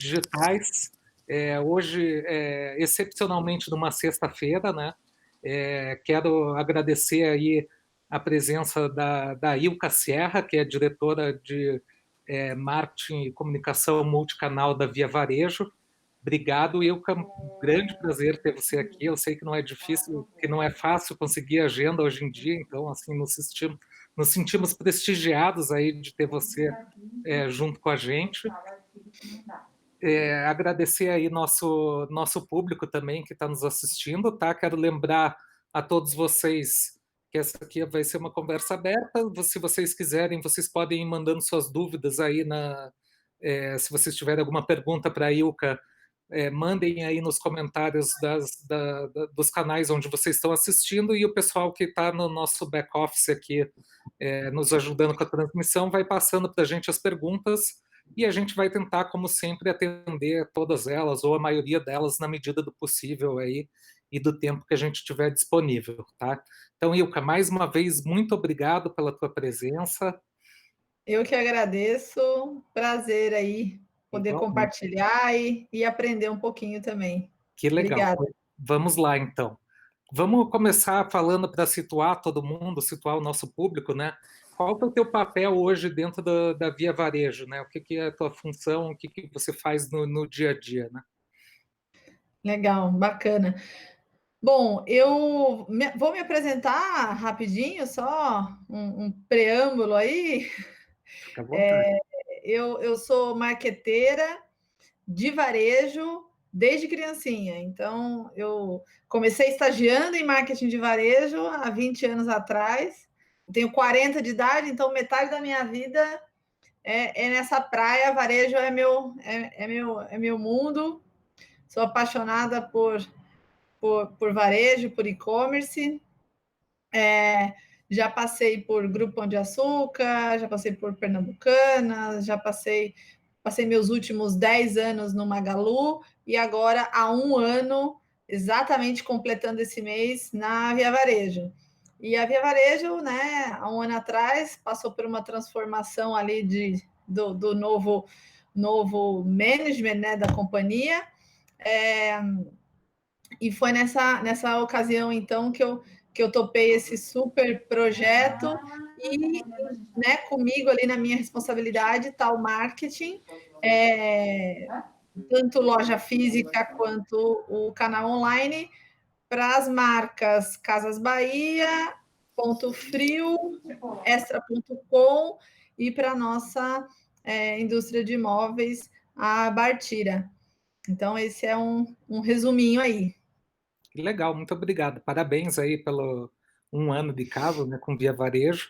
digitais. Hoje, excepcionalmente, numa sexta-feira, né? Quero agradecer aí a presença da Ilka Sierra, que é diretora de marketing e comunicação multicanal da Via Varejo. Obrigado, Ilka. Um grande prazer ter você aqui. Eu sei que não é difícil, que não é fácil conseguir agenda hoje em dia, então assim nos sentimos prestigiados aí de ter você junto com a gente. Agradecer aí nosso público também que está nos assistindo, tá? Quero lembrar a todos vocês que essa aqui vai ser uma conversa aberta. Se vocês quiserem, vocês podem ir mandando suas dúvidas aí se vocês tiverem alguma pergunta para a Ilka, mandem aí nos comentários dos canais onde vocês estão assistindo, e o pessoal que está no nosso back-office aqui, nos ajudando com a transmissão, vai passando para a gente as perguntas, e a gente vai tentar, como sempre, atender todas elas, ou a maioria delas, na medida do possível aí, e do tempo que a gente tiver disponível, tá? Então, Ilka, mais uma vez, muito obrigado pela tua presença. Eu que agradeço, prazer aí poder Igualmente. compartilhar e aprender um pouquinho também. Que legal. Obrigada. Vamos lá, então. Vamos começar falando para situar todo mundo, situar o nosso público, né? Qual é o teu papel hoje dentro da Via Varejo, né? O que é a tua função, o que você faz no dia a dia, né? Legal, bacana. Bom, vou me apresentar rapidinho, só um preâmbulo aí. Fica à vontade. Eu sou marqueteira de varejo desde criancinha. Então, eu comecei estagiando em marketing de varejo há 20 anos atrás. Tenho 40 de idade, então metade da minha vida é nessa praia. Varejo é meu mundo. Sou apaixonada por varejo, por e-commerce. Já passei por Grupo Pão de Açúcar, já passei por Pernambucanas, passei meus últimos 10 anos no Magalu e agora há um ano, exatamente completando esse mês, na Via Varejo. E a Via Varejo, né, há um ano atrás, passou por uma transformação ali do novo management, né, da companhia. E foi nessa ocasião, então, que eu topei esse super projeto e, né, comigo ali na minha responsabilidade está o marketing, tanto loja física quanto o canal online, para as marcas Casas Bahia, Ponto Frio, Extra.com e para a nossa indústria de imóveis, a Bartira. Então, esse é um resuminho aí. Legal, muito obrigado. Parabéns aí pelo um ano de casa, né, com Via Varejo.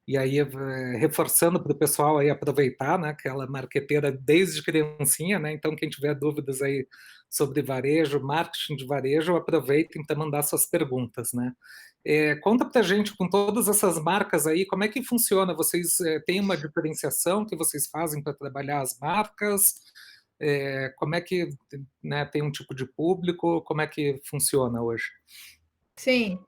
E aí, reforçando para o pessoal aí aproveitar, né, aquela marqueteira desde criancinha, né? Então, quem tiver dúvidas aí sobre varejo, marketing de varejo, aproveitem para mandar suas perguntas, né? Conta para a gente, com todas essas marcas aí, como é que funciona? Vocês têm uma diferenciação que vocês fazem para trabalhar as marcas? Como é que, né, tem um tipo de público? Como é que funciona hoje? Sim,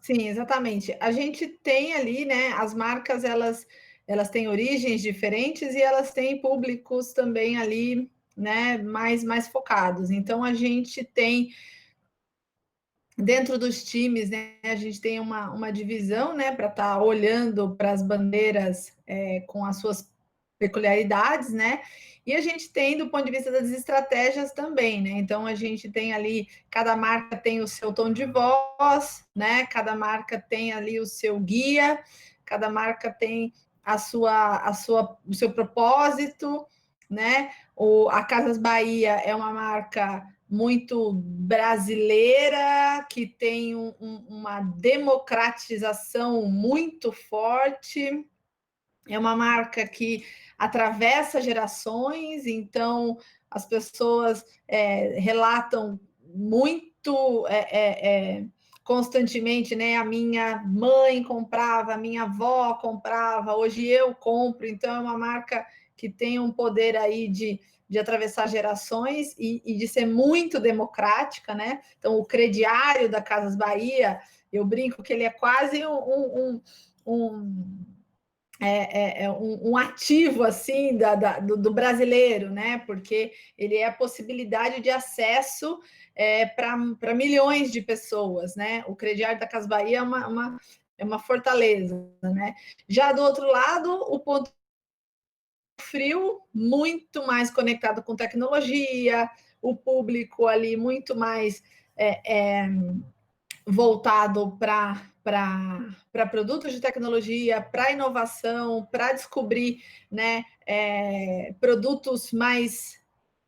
sim, exatamente. A gente tem ali, né, as marcas, elas têm origens diferentes e elas têm públicos também ali, né, mais focados. Então, a gente tem, dentro dos times, né, a gente tem uma divisão, né, para estar olhando para as bandeiras com as suas peculiaridades, né? E a gente tem do ponto de vista das estratégias também, né? Então a gente tem ali, cada marca tem o seu tom de voz, né? Cada marca tem ali o seu guia, cada marca tem o seu propósito, né? A Casas Bahia é uma marca muito brasileira, que tem uma democratização muito forte. É uma marca que atravessa gerações, então as pessoas relatam muito constantemente, né? A minha mãe comprava, a minha avó comprava, hoje eu compro, então é uma marca que tem um poder aí de atravessar gerações e de ser muito democrática, né? Então, o crediário da Casas Bahia, eu brinco que ele é quase um um ativo assim do brasileiro, né? Porque ele é a possibilidade de acesso para milhões de pessoas, né? O crediário da Casas Bahia é uma fortaleza, né? Já do outro lado, o ponto frio, muito mais conectado com tecnologia, o público ali muito mais voltado para produtos de tecnologia, para inovação, para descobrir, né, produtos mais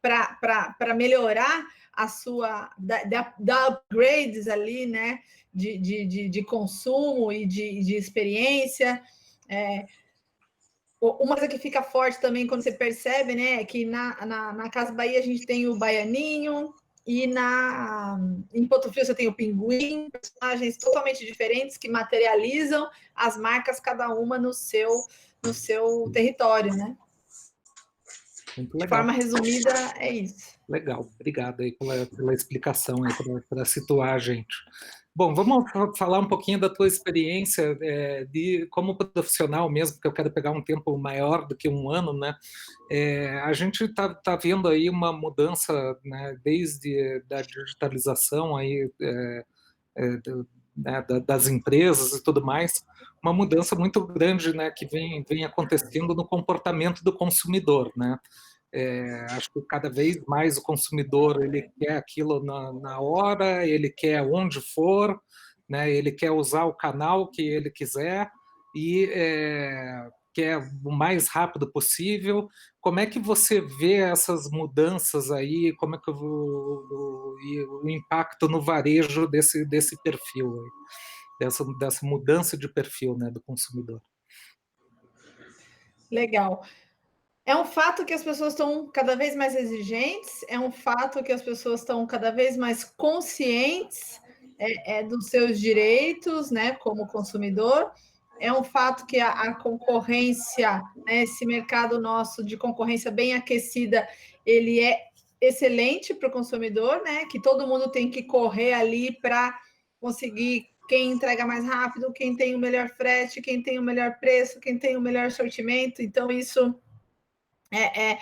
para melhorar a sua da upgrades ali, né, de consumo e de experiência. Uma coisa que fica forte também quando você percebe, né, é que na Casa Bahia a gente tem o Baianinho e em Porto Frio você tem o Pinguim, personagens totalmente diferentes que materializam as marcas cada uma no seu território, né? Muito De legal. forma resumida, é isso. Legal, obrigado aí pela explicação aí, para situar a gente. Bom, vamos falar um pouquinho da tua experiência como profissional mesmo, porque eu quero pegar um tempo maior do que um ano, né? A gente tá vendo aí uma mudança, né, desde da digitalização aí, né, das empresas e tudo mais, uma mudança muito grande, né, que vem acontecendo no comportamento do consumidor, né? Acho que cada vez mais o consumidor ele quer aquilo na hora, ele quer onde for, né? Ele quer usar o canal que ele quiser e quer o mais rápido possível. Como é que você vê essas mudanças aí? Como é que o impacto no varejo desse perfil aí, dessa mudança de perfil, né, do consumidor? Legal. É um fato que as pessoas estão cada vez mais exigentes, é um fato que as pessoas estão cada vez mais conscientes dos seus direitos, né, como consumidor. É um fato que a concorrência, né, esse mercado nosso de concorrência bem aquecida, ele é excelente para o consumidor, né, que todo mundo tem que correr ali para conseguir quem entrega mais rápido, quem tem o melhor frete, quem tem o melhor preço, quem tem o melhor sortimento. Então, isso é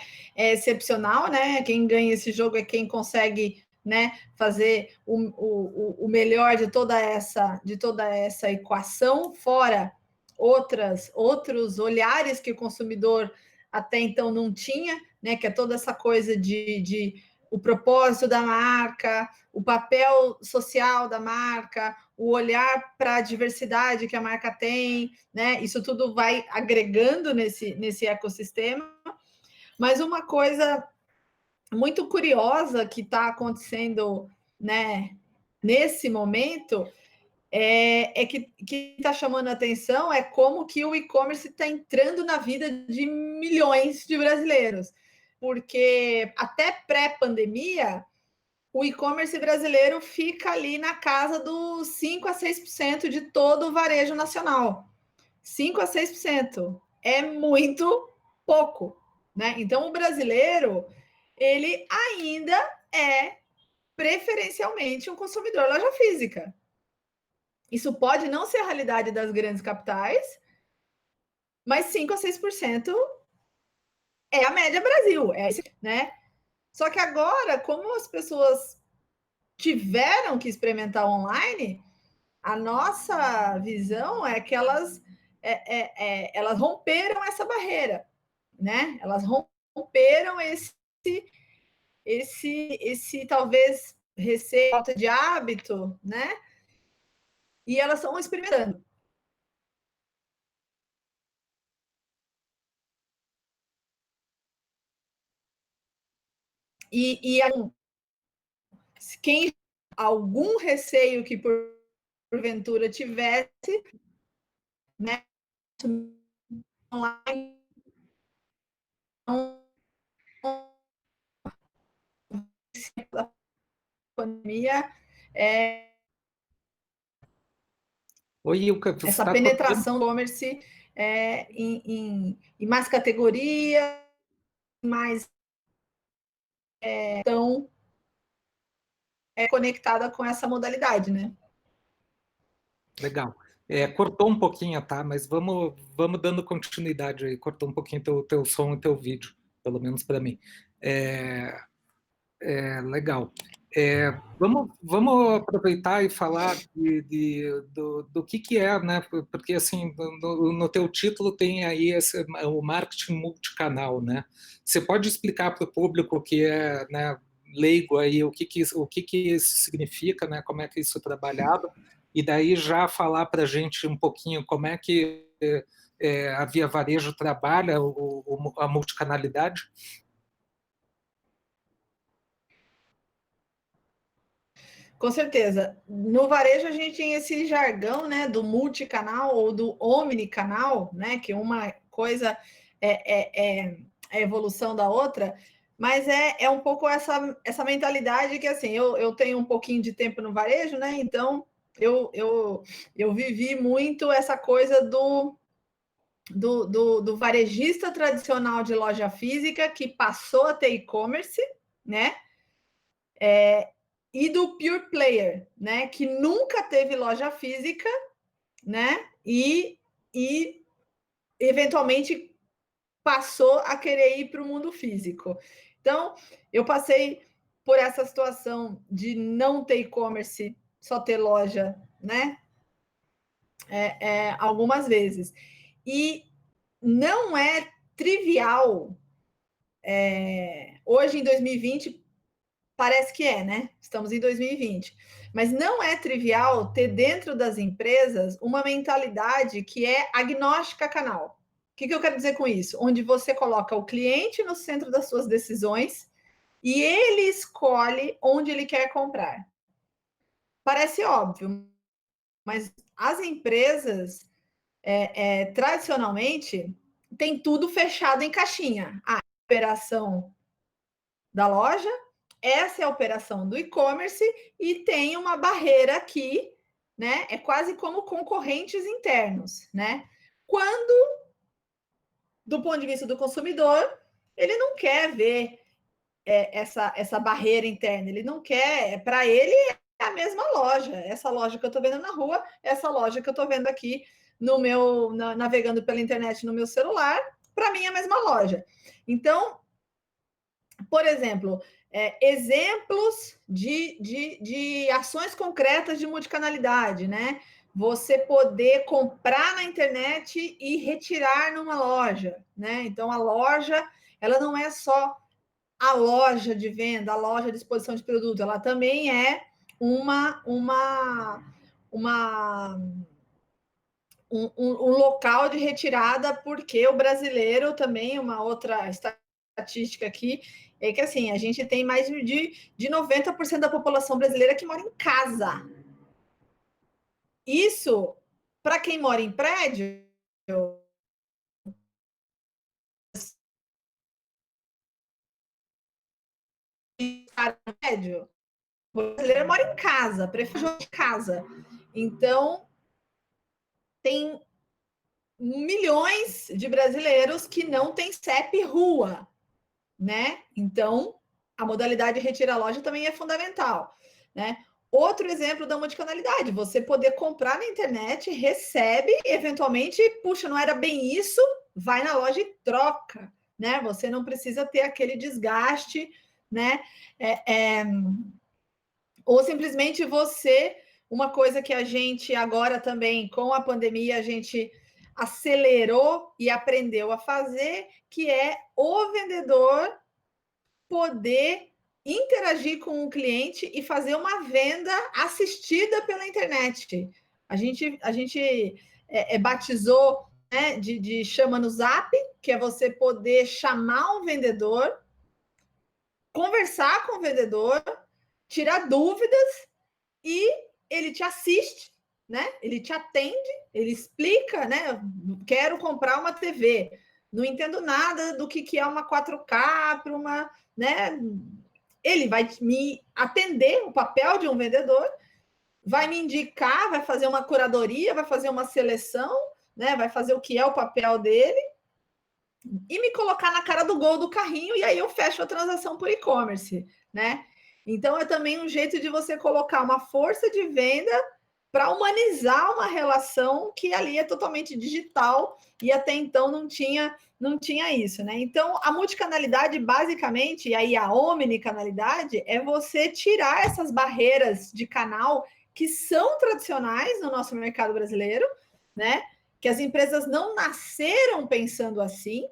excepcional, né? Quem ganha esse jogo é quem consegue, né, fazer o melhor de toda essa equação, fora outros olhares que o consumidor até então não tinha, né? Que é toda essa coisa de o propósito da marca, o papel social da marca, o olhar para a diversidade que a marca tem, né? Isso tudo vai agregando nesse ecossistema. Mas uma coisa muito curiosa que está acontecendo, né, nesse momento é que está chamando a atenção é como que o e-commerce está entrando na vida de milhões de brasileiros. Porque até pré-pandemia, o e-commerce brasileiro fica ali na casa dos 5 a 6% de todo o varejo nacional. 5 a 6% é muito pouco, né? Então o brasileiro, ele ainda é preferencialmente um consumidor loja física. Isso pode não ser a realidade das grandes capitais, mas 5 a 6% é a média Brasil, né? Só que agora, como as pessoas tiveram que experimentar online, a nossa visão é que elas romperam essa barreira, né? Elas romperam esse talvez receio, falta de hábito, né? E elas estão experimentando. E quem algum receio que porventura tivesse, né? Online, da pandemia, Oi, Ilka, você essa está cortando. penetração do e-commerce em mais categorias, mais tão conectada com essa modalidade, né? Legal. Cortou um pouquinho, tá? Mas vamos dando continuidade aí. Cortou um pouquinho teu som e teu vídeo, pelo menos para mim. Legal. Vamos aproveitar e falar do que é, né? Porque assim, no teu título tem aí o marketing multicanal, né? Você pode explicar para o público que é, né, leigo aí o que isso significa, né? Como é que isso é trabalhado? E daí já falar para a gente um pouquinho como é que a Via Varejo trabalha a multicanalidade? Com certeza. No varejo a gente tem esse jargão, né, do multicanal ou do omnicanal, né, que uma coisa é a evolução da outra, mas é um pouco essa mentalidade que, assim, eu tenho um pouquinho de tempo no varejo, né, então eu vivi muito essa coisa do varejista tradicional de loja física que passou a ter e-commerce, né, e do pure player, né, que nunca teve loja física, né, e eventualmente passou a querer ir para o mundo físico. Então, eu passei por essa situação de não ter e-commerce, só ter loja, né, algumas vezes. E não é trivial, hoje em 2020, parece que é, né? Estamos em 2020. Mas não é trivial ter dentro das empresas uma mentalidade que é agnóstica canal. O que eu quero dizer com isso? Onde você coloca o cliente no centro das suas decisões e ele escolhe onde ele quer comprar. Parece óbvio, mas as empresas, tradicionalmente, tem tudo fechado em caixinha. A operação da loja, essa é a operação do e-commerce e tem uma barreira aqui, né? É quase como concorrentes internos, né? Quando, do ponto de vista do consumidor, ele não quer ver essa barreira interna, ele não quer, para ele é a mesma loja, essa loja que eu estou vendo na rua, essa loja que eu estou vendo aqui no meu, navegando pela internet no meu celular, para mim é a mesma loja. Então, por exemplo, exemplos de ações concretas de multicanalidade, né? Você poder comprar na internet e retirar numa loja, né? Então, a loja, ela não é só a loja de venda, a loja de exposição de produto, ela também é uma um local de retirada, porque o brasileiro também, uma outra estatística aqui, é que assim, a gente tem mais de 90% da população brasileira que mora em casa. Isso, para quem mora em prédio, prédio, o brasileiro mora em casa, prefere de casa. Então, tem milhões de brasileiros que não têm CEP rua, né? Então, a modalidade retira a loja também é fundamental, né? Outro exemplo da multicanalidade, você poder comprar na internet, recebe, eventualmente, puxa, não era bem isso, vai na loja e troca, né? Você não precisa ter aquele desgaste, né? Ou simplesmente você, uma coisa que a gente agora também, com a pandemia, a gente acelerou e aprendeu a fazer, que é o vendedor poder interagir com o cliente e fazer uma venda assistida pela internet. A gente batizou, né, de chama no Zap, que é você poder chamar um vendedor, conversar com o vendedor, tirar dúvidas e ele te assiste, né? Ele te atende, ele explica, né? Quero comprar uma TV, não entendo nada do que é uma 4K para uma, né? Ele vai me atender, o papel de um vendedor, vai me indicar, vai fazer uma curadoria, vai fazer uma seleção, né? Vai fazer o que é o papel dele e me colocar na cara do gol do carrinho e aí eu fecho a transação por e-commerce, né? Então é também um jeito de você colocar uma força de venda para humanizar uma relação que ali é totalmente digital e até então não tinha isso, né? Então, a multicanalidade, basicamente, e aí a omnicanalidade, é você tirar essas barreiras de canal que são tradicionais no nosso mercado brasileiro, né? Que as empresas não nasceram pensando assim,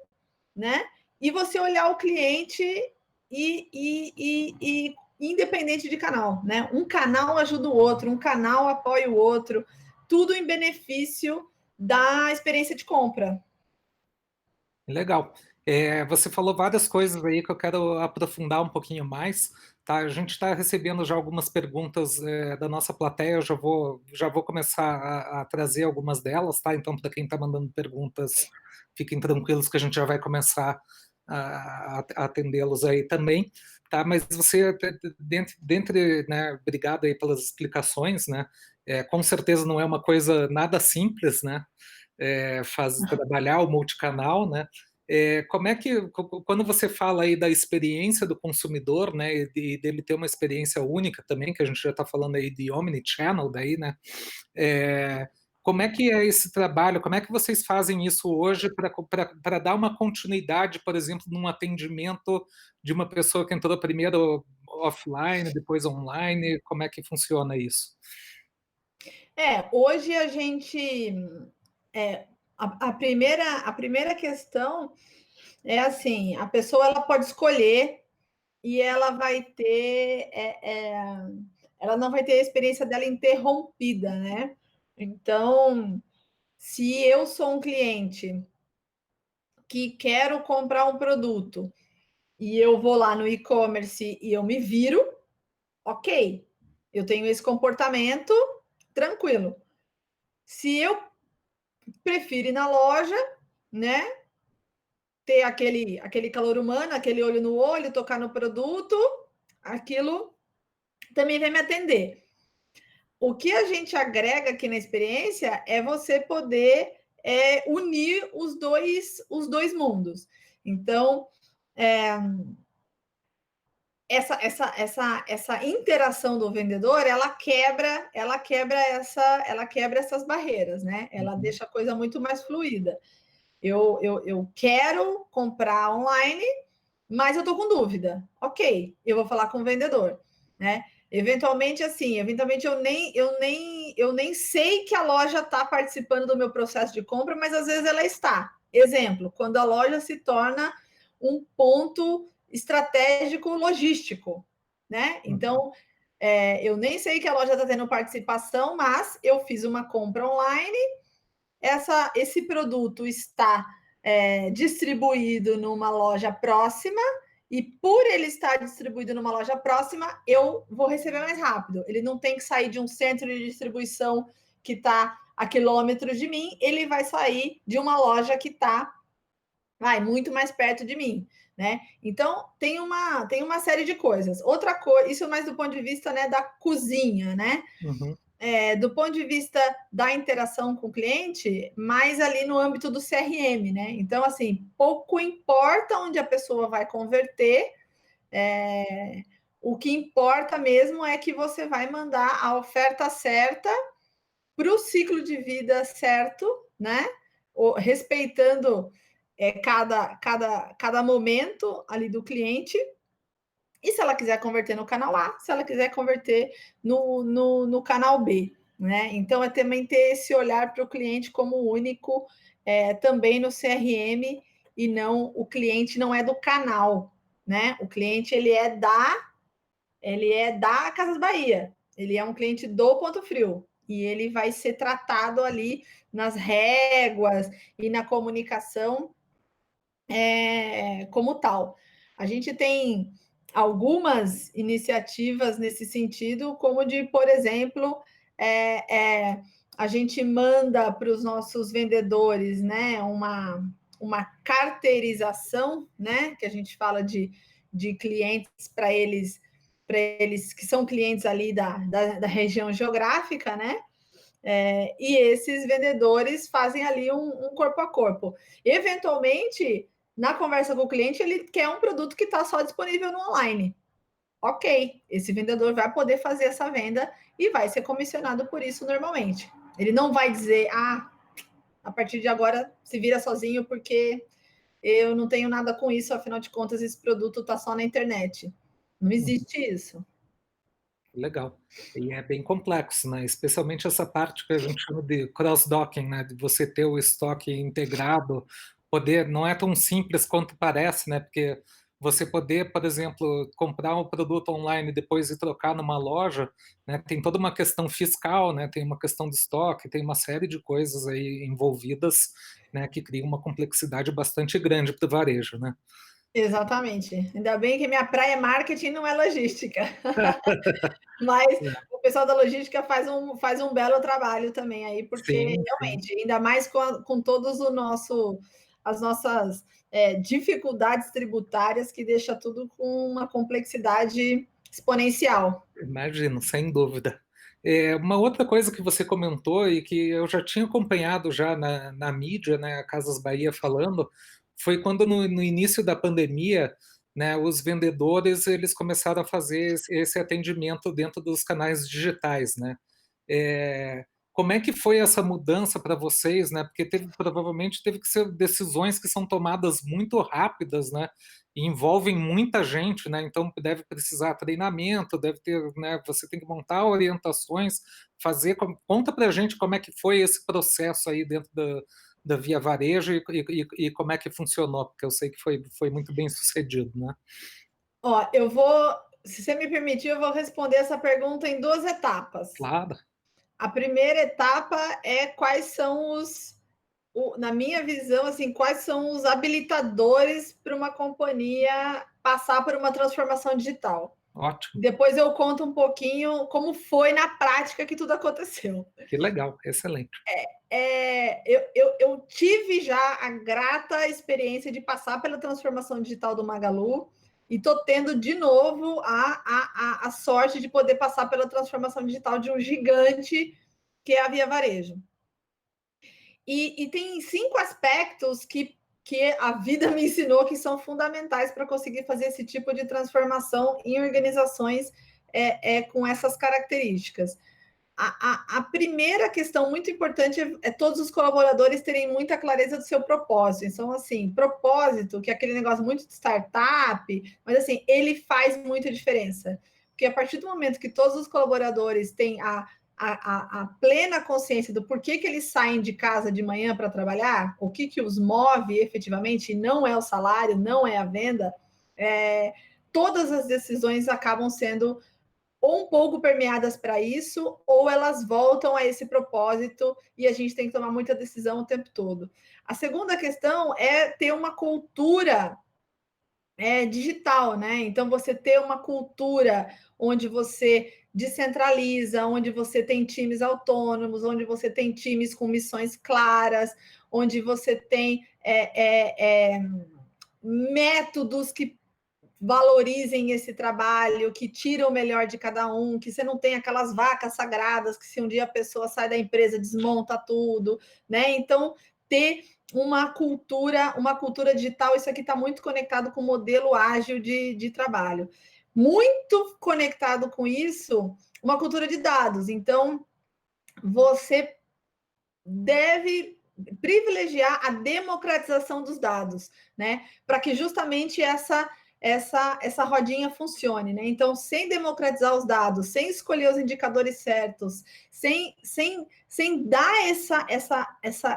né? E você olhar o cliente e independente de canal, né? Um canal ajuda o outro, um canal apoia o outro, tudo em benefício da experiência de compra. Legal. Você falou várias coisas aí que eu quero aprofundar um pouquinho mais, tá? A gente está recebendo já algumas perguntas da nossa plateia, eu já vou começar a trazer algumas delas, tá? Então, para quem está mandando perguntas, fiquem tranquilos que a gente já vai começar a atendê-los aí também, tá? Mas você, dentre, né, obrigado aí pelas explicações, né? Com certeza não é uma coisa nada simples, né? Trabalhar o multicanal, né? Como é que, quando você fala aí da experiência do consumidor, né, e dele ter uma experiência única também, que a gente já está falando aí de omnichannel daí, né? Como é que é esse trabalho? Como é que vocês fazem isso hoje para dar uma continuidade, por exemplo, num atendimento de uma pessoa que entrou primeiro offline, depois online? Como é que funciona isso? Hoje a gente. É, a primeira questão é assim: a pessoa ela pode escolher e ela vai ter. Ela não vai ter a experiência dela interrompida, né? Então, se eu sou um cliente que quero comprar um produto e eu vou lá no e-commerce e eu me viro, ok, eu tenho esse comportamento tranquilo. Se eu prefiro ir na loja, né, ter aquele calor humano, aquele olho no olho, tocar no produto, aquilo também vai me atender. O que a gente agrega aqui na experiência é você poder unir os dois mundos. Então, essa interação do vendedor, ela quebra essas barreiras, né? Ela Uhum. deixa a coisa muito mais fluida. Eu quero comprar online, mas eu estou com dúvida. Ok, eu vou falar com o vendedor, né? Eventualmente, assim, eu nem sei que a loja está participando do meu processo de compra, mas às vezes ela está. Exemplo, quando a loja se torna um ponto estratégico logístico, né? Uhum. Então, eu nem sei que a loja está tendo participação, mas eu fiz uma compra online, esse produto está distribuído numa loja próxima, e por ele estar distribuído numa loja próxima, eu vou receber mais rápido. Ele não tem que sair de um centro de distribuição que está a quilômetros de mim, ele vai sair de uma loja que está muito mais perto de mim, né? Então tem uma série de coisas. Outra coisa, isso é mais do ponto de vista, né, da cozinha, né? Uhum. Do ponto de vista da interação com o cliente, mais ali no âmbito do CRM, né? Então, assim, pouco importa onde a pessoa vai converter, o que importa mesmo é que você vai mandar a oferta certa para o ciclo de vida certo, né? Respeitando cada momento ali do cliente. E se ela quiser converter no canal A, se ela quiser converter no canal B, né? Então, é também ter esse olhar para o cliente como único, também no CRM, e não, o cliente não é do canal, né? O cliente, ele é da Casas Bahia, ele é um cliente do Ponto Frio, e ele vai ser tratado ali nas réguas e na comunicação como tal. A gente tem algumas iniciativas nesse sentido, como de, por exemplo, a gente manda para os nossos vendedores, né, uma carteirização, né, que a gente fala de clientes para eles que são clientes ali da região geográfica, né? E esses vendedores fazem ali um corpo a corpo. Eventualmente, na conversa com o cliente, ele quer um produto que está só disponível no online. ok, esse vendedor vai poder fazer essa venda e vai ser comissionado por isso normalmente. Ele não vai dizer, a partir de agora se vira sozinho porque eu não tenho nada com isso, afinal de contas, esse produto está só na internet. Não existe isso. Legal. E é bem complexo, né? Especialmente essa parte que a gente chama de cross-docking, né? De você ter o estoque integrado, poder, não é tão simples quanto parece, né? Porque você poder, por exemplo, comprar um produto online e depois ir trocar numa loja, né? Tem toda uma questão fiscal, né? Tem uma questão de estoque, tem uma série de coisas aí envolvidas, né? Que cria uma complexidade bastante grande para o varejo, né? Exatamente. Ainda bem que minha praia é marketing, não é logística. Mas o pessoal da logística faz um belo trabalho também aí, porque Sim, sim. realmente, ainda mais com todos as nossas dificuldades tributárias, que deixa tudo com uma complexidade exponencial. Imagino, sem dúvida. Uma outra coisa que você comentou e que eu já tinha acompanhado já na mídia, né, a Casas Bahia falando, foi quando no início da pandemia, né, os vendedores eles começaram a fazer esse atendimento dentro dos canais digitais, né? Como é que foi essa mudança para vocês, né? Porque provavelmente teve que ser decisões que são tomadas muito rápidas, né? E envolvem muita gente, né? Então deve precisar treinamento, deve ter, né? Você tem que montar orientações, fazer. Conta para a gente como é que foi esse processo aí dentro da Via Varejo e como é que funcionou, porque eu sei que foi muito bem sucedido, né? Ó, se você me permitir, eu vou responder essa pergunta em duas etapas. Claro, A primeira etapa é quais são na minha visão, assim, quais são os habilitadores para uma companhia passar por uma transformação digital. ótimo, Depois eu conto um pouquinho como foi na prática que tudo aconteceu. que legal, excelente. Eu tive já a grata experiência de passar pela transformação digital do Magalu e estou tendo de novo a sorte de poder passar pela transformação digital de um gigante que é a Via Varejo. E tem 5 aspectos que a vida me ensinou que são fundamentais para conseguir fazer esse tipo de transformação em organizações com essas características. A primeira questão muito importante é todos os colaboradores terem muita clareza do seu propósito. Então, assim, propósito, que é aquele negócio muito de startup, mas assim, ele faz muita diferença. Porque a partir do momento que todos os colaboradores têm a plena consciência do porquê que eles saem de casa de manhã para trabalhar, o que os move efetivamente, não é o salário, não é a venda, todas as decisões acabam sendo ou um pouco permeadas para isso, ou elas voltam a esse propósito e a gente tem que tomar muita decisão o tempo todo. A segunda questão é ter uma cultura digital, né? Então, você ter uma cultura onde você descentraliza, onde você tem times autônomos, onde você tem times com missões claras, onde você tem métodos que valorizem esse trabalho, que tiram o melhor de cada um, que você não tem aquelas vacas sagradas que se um dia a pessoa sai da empresa desmonta tudo, né? Então, ter uma cultura digital, isso aqui está muito conectado com o modelo ágil de trabalho. Muito conectado com isso, uma cultura de dados. Então, você deve privilegiar a democratização dos dados, né? Para que justamente essa rodinha funcione, né? Então, sem democratizar os dados, sem escolher os indicadores certos, sem dar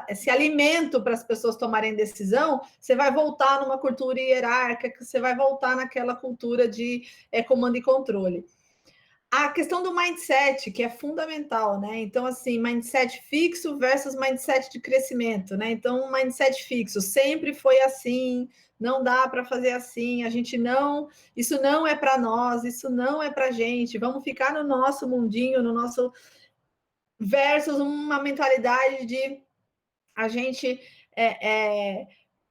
esse alimento para as pessoas tomarem decisão, você vai voltar numa cultura hierárquica, você vai voltar naquela cultura de comando e controle. A questão do mindset, que é fundamental, né? Então, assim, mindset fixo versus mindset de crescimento, né? Então, mindset fixo sempre foi assim, não dá para fazer assim, isso não é para nós, isso não é para gente, vamos ficar no nosso mundinho, no nosso versus uma mentalidade de a gente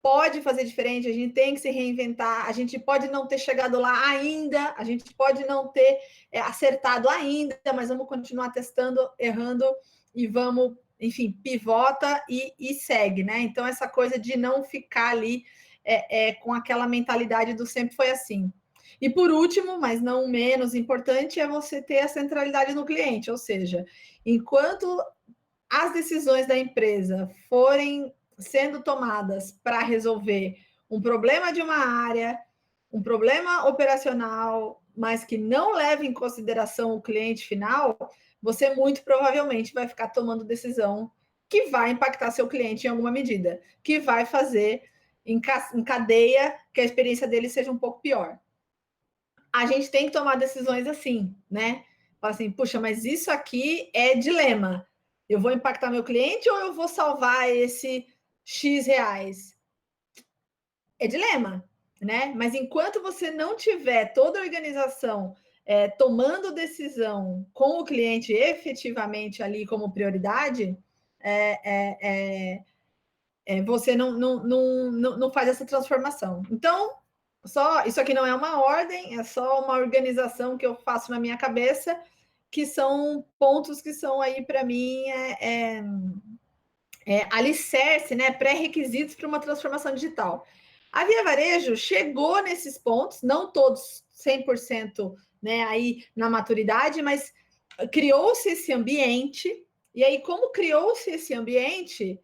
pode fazer diferente, a gente tem que se reinventar, a gente pode não ter chegado lá ainda, a gente pode não ter acertado ainda, mas vamos continuar testando, errando e vamos, enfim, pivota e segue, né? Então, essa coisa de não ficar ali com aquela mentalidade do sempre foi assim. E por último, mas não menos importante, é você ter a centralidade no cliente, ou seja, enquanto as decisões da empresa forem sendo tomadas para resolver um problema de uma área, um problema operacional, mas que não leve em consideração o cliente final, você muito provavelmente vai ficar tomando decisão que vai impactar seu cliente em alguma medida, que vai fazer em cadeia que a experiência dele seja um pouco pior. A gente tem que tomar decisões assim, né? Fala assim, puxa, mas isso aqui é dilema. Eu vou impactar meu cliente ou eu vou salvar esse X reais? É dilema, né? Mas enquanto você não tiver toda a organização tomando decisão com o cliente efetivamente ali como prioridade, você não faz essa transformação. Então, só isso aqui não é uma ordem, é só uma organização que eu faço na minha cabeça, que são pontos que são aí para mim alicerce, né, pré-requisitos para uma transformação digital. A Via Varejo chegou nesses pontos, não todos 100%, né, aí na maturidade, mas criou-se esse ambiente, e aí como criou-se esse ambiente,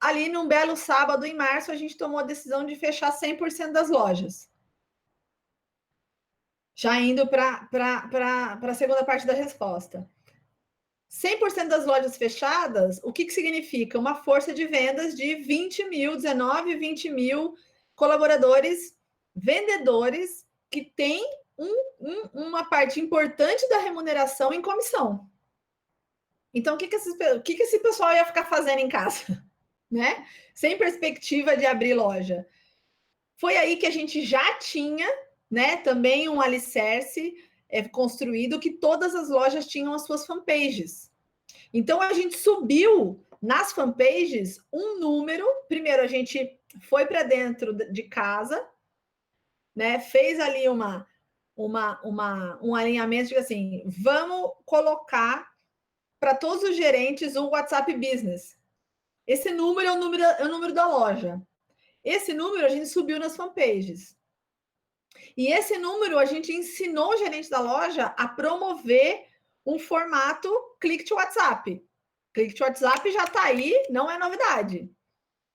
ali num belo sábado em março, a gente tomou a decisão de fechar 100% das lojas. Já indo para a segunda parte da resposta. 100% das lojas fechadas, o que significa? Uma força de vendas de 20 mil, 19, 20 mil colaboradores, vendedores, que tem uma parte importante da remuneração em comissão. Então, o que esse pessoal ia ficar fazendo em casa? Né? Sem perspectiva de abrir loja. Foi aí que a gente já tinha, né, também um alicerce construído, que todas as lojas tinham as suas fanpages. Então, a gente subiu nas fanpages um número. Primeiro, a gente foi para dentro de casa, né, fez ali um alinhamento de assim, vamos colocar para todos os gerentes o WhatsApp Business. Esse número é o número da loja. Esse número a gente subiu nas fanpages. E esse número a gente ensinou o gerente da loja a promover um formato click to WhatsApp. Click to WhatsApp já está aí, não é novidade.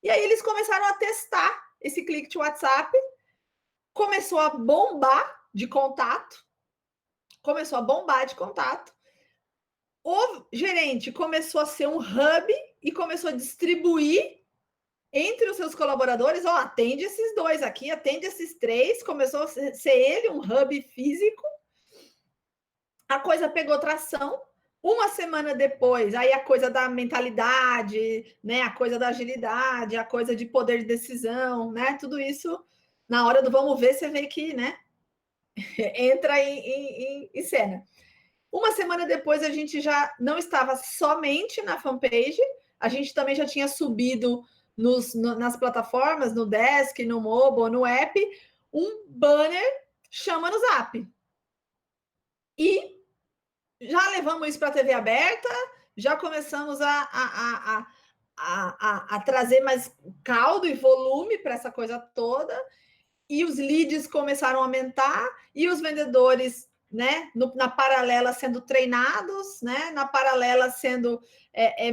E aí eles começaram a testar esse click to WhatsApp, começou a bombar de contato, o gerente começou a ser um hub e começou a distribuir entre os seus colaboradores, atende esses dois aqui, atende esses três, começou a ser ele um hub físico, a coisa pegou tração. Uma semana depois, aí a coisa da mentalidade, né, a coisa da agilidade, a coisa de poder de decisão, né, tudo isso, na hora do vamos ver, você vê que, né, entra em cena. Uma semana depois, a gente já não estava somente na fanpage, a gente também já tinha subido nas plataformas, no Desk, no mobile, no app, um banner chama no Zap. E já levamos isso para a TV aberta, já começamos a trazer mais caldo e volume para essa coisa toda, e os leads começaram a aumentar, e os vendedores, né, na paralela sendo treinados, né, na paralela sendo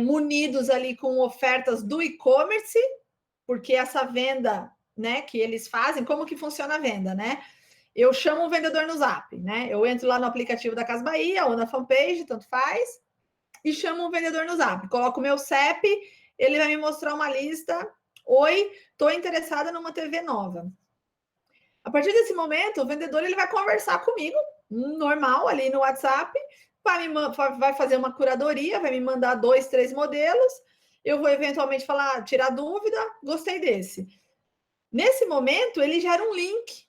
munidos ali com ofertas do e-commerce, porque essa venda, né, que eles fazem, como que funciona a venda, né? Eu chamo um vendedor no Zap, né? Eu entro lá no aplicativo da Casa Bahia ou na fanpage, tanto faz, e chamo um vendedor no Zap. Coloco o meu CEP, ele vai me mostrar uma lista. Oi, estou interessada numa TV nova. A partir desse momento, o vendedor ele vai conversar comigo, normal, ali no WhatsApp, vai fazer uma curadoria, vai me mandar 2, 3 modelos, eu vou eventualmente falar, tirar dúvida, gostei desse. Nesse momento, ele gera um link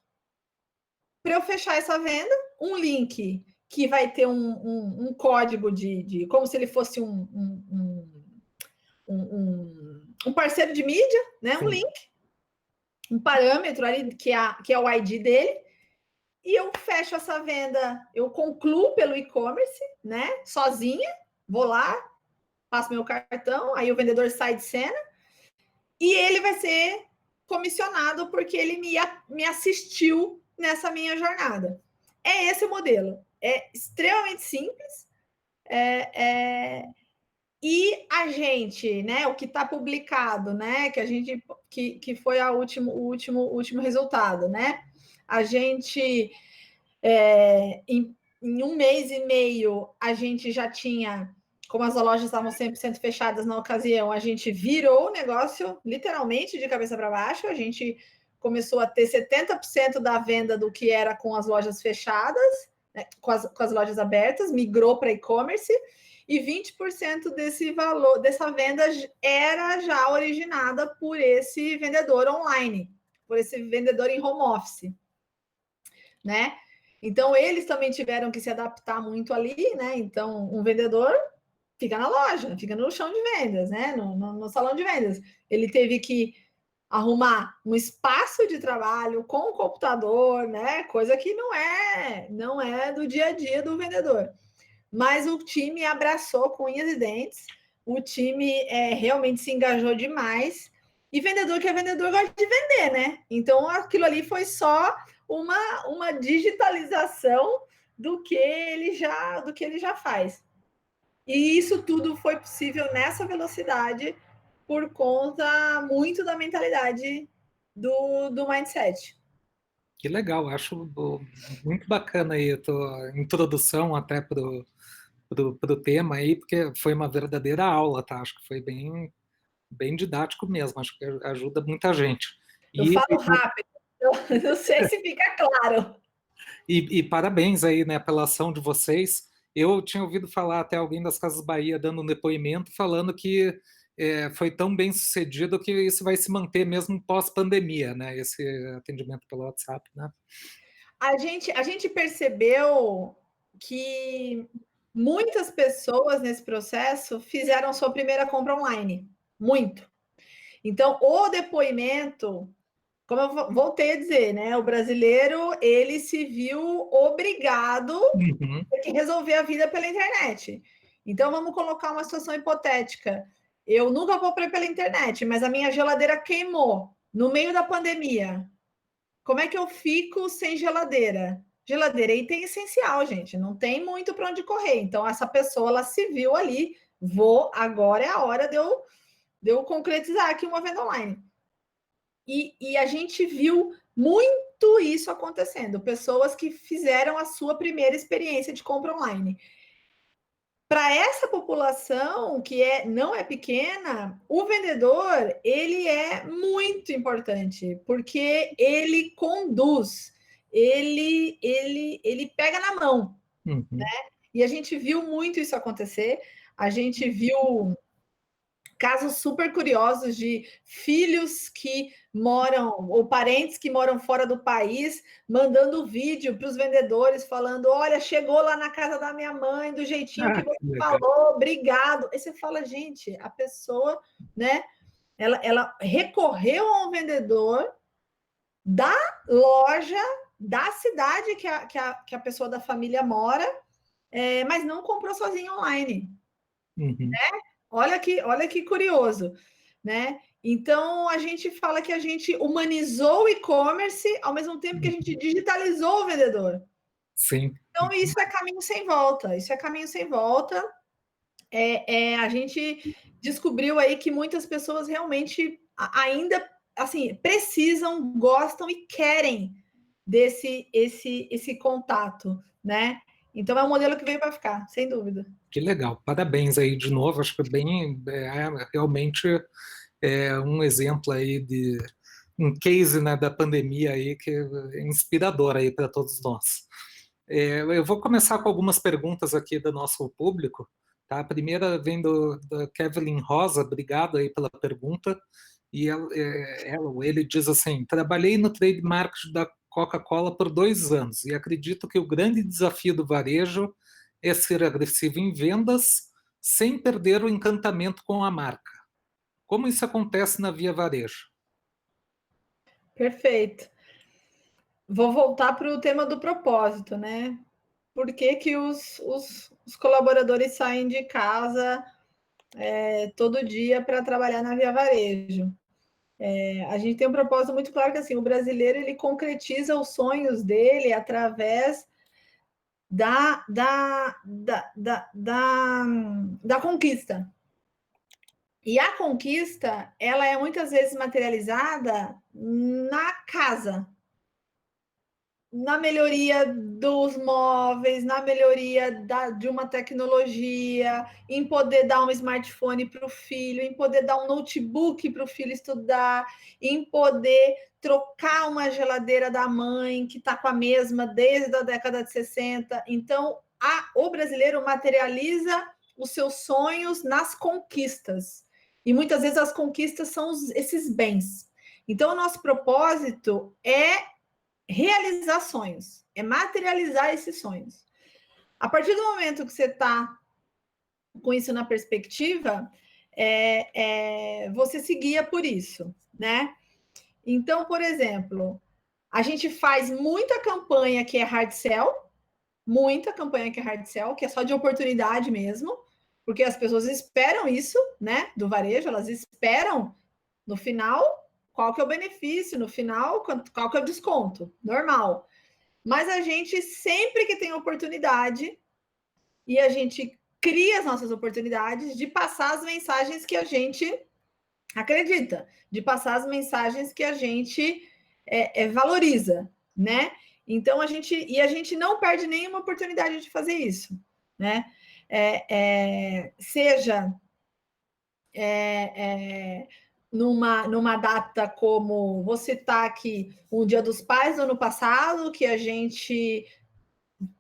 para eu fechar essa venda, um link que vai ter um código de como se ele fosse um parceiro de mídia, né? Um link, um parâmetro ali que é o ID dele, e eu fecho essa venda, eu concluo pelo e-commerce, né? Sozinha, vou lá, passo meu cartão, aí o vendedor sai de cena, e ele vai ser comissionado porque ele me assistiu nessa minha jornada. É esse o modelo. É extremamente simples. E a gente, né, o que está publicado, né, que a gente que foi o último resultado, né? A gente em um mês e meio a gente já tinha, como as lojas estavam 100% fechadas na ocasião, a gente virou o negócio literalmente de cabeça para baixo. A gente começou a ter 70% da venda do que era com as lojas fechadas, né, com as lojas abertas, migrou para e-commerce, e 20% desse valor, dessa venda era já originada por esse vendedor online, por esse vendedor em home office, né? Então, eles também tiveram que se adaptar muito ali, né? Então, um vendedor fica na loja, fica no chão de vendas, né? No salão de vendas. Ele teve que arrumar um espaço de trabalho com o computador, né? Coisa que não é do dia a dia do vendedor. Mas o time abraçou com unhas e dentes, o time realmente se engajou demais. E vendedor que é vendedor gosta de vender, né? Então aquilo ali foi só uma digitalização do que ele já faz. E isso tudo foi possível nessa velocidade por conta muito da mentalidade do mindset. Que legal, acho muito bacana aí a tua introdução até pro tema aí, porque foi uma verdadeira aula, tá? Acho que foi bem didático mesmo, acho que ajuda muita gente. Eu E, falo rápido, eu não sei se fica claro. e parabéns aí, né, pela ação de vocês. Eu tinha ouvido falar até alguém das Casas Bahia dando um depoimento falando que foi tão bem sucedido que isso vai se manter mesmo pós-pandemia, né? Esse atendimento pelo WhatsApp, né? A gente percebeu que muitas pessoas nesse processo fizeram sua primeira compra online. Muito. Então, o depoimento, como eu voltei a dizer, né? O brasileiro, ele se viu obrigado Uhum. a resolver a vida pela internet. Então, vamos colocar uma situação hipotética. Eu nunca comprei pela internet, mas a minha geladeira queimou no meio da pandemia. Como é que eu fico sem geladeira? Geladeira é item essencial, gente. Não tem muito para onde correr. Então, essa pessoa, ela se viu ali. Agora é a hora de eu concretizar aqui uma venda online. E a gente viu muito isso acontecendo. Pessoas que fizeram a sua primeira experiência de compra online. Para essa população que não é pequena, o vendedor ele é muito importante, porque ele conduz, ele pega na mão. Uhum. E a gente viu muito isso acontecer. A gente viu casos super curiosos de filhos que moram, ou parentes que moram fora do país, mandando vídeo para os vendedores, falando: olha, chegou lá na casa da minha mãe, do jeitinho Ah, que você que legal. falou, obrigado. Aí você fala, gente, a pessoa, né? Ela recorreu a um vendedor da loja, da cidade que a pessoa da família mora, mas não comprou sozinho online. Uhum. Olha que curioso, né? Então a gente fala que a gente humanizou o e-commerce ao mesmo tempo que a gente digitalizou o vendedor. Sim. Então isso é caminho sem volta. Isso é caminho sem volta. A gente descobriu aí que muitas pessoas realmente ainda assim precisam, gostam e querem esse contato, né? Então é um modelo que veio para ficar, sem dúvida. Que legal. Parabéns aí de novo. Acho que realmente um exemplo aí de um case, né, da pandemia aí que é inspirador aí para todos nós. Eu vou começar com algumas perguntas aqui do nosso público. Tá? A primeira vem da Kevin Rosa, obrigado aí pela pergunta. E ele diz assim: trabalhei no trade marketing da Coca-Cola por 2 anos e acredito que o grande desafio do varejo é ser agressivo em vendas sem perder o encantamento com a marca. Como isso acontece na Via Varejo? Perfeito. Vou voltar para o tema do propósito, né? Por que, que os colaboradores saem de casa todo dia para trabalhar na Via Varejo? A gente tem um propósito muito claro que, assim, o brasileiro, ele concretiza os sonhos dele através da conquista. E a conquista, ela é muitas vezes materializada na casa, na melhoria dos móveis, na melhoria de uma tecnologia, em poder dar um smartphone para o filho, em poder dar um notebook para o filho estudar, em poder trocar uma geladeira da mãe, que está com a mesma desde a década de 60. Então, o brasileiro materializa os seus sonhos nas conquistas. E muitas vezes as conquistas são esses bens. Então, o nosso propósito é realizar sonhos, é materializar esses sonhos. A partir do momento que você está com isso na perspectiva, você se guia por isso, né? Então, por exemplo, a gente faz muita campanha que é hard sell, muita campanha que é hard sell, que é só de oportunidade mesmo, porque as pessoas esperam isso, né, do varejo, elas esperam no final qual que é o benefício, no final qual que é o desconto, normal. Mas a gente, sempre que tem oportunidade, e a gente cria as nossas oportunidades de passar as mensagens que a gente acredita, de passar as mensagens que a gente valoriza, né? Então a gente não perde nenhuma oportunidade de fazer isso, né? Seja numa data como você está aqui, um Dia dos Pais do ano passado, que a gente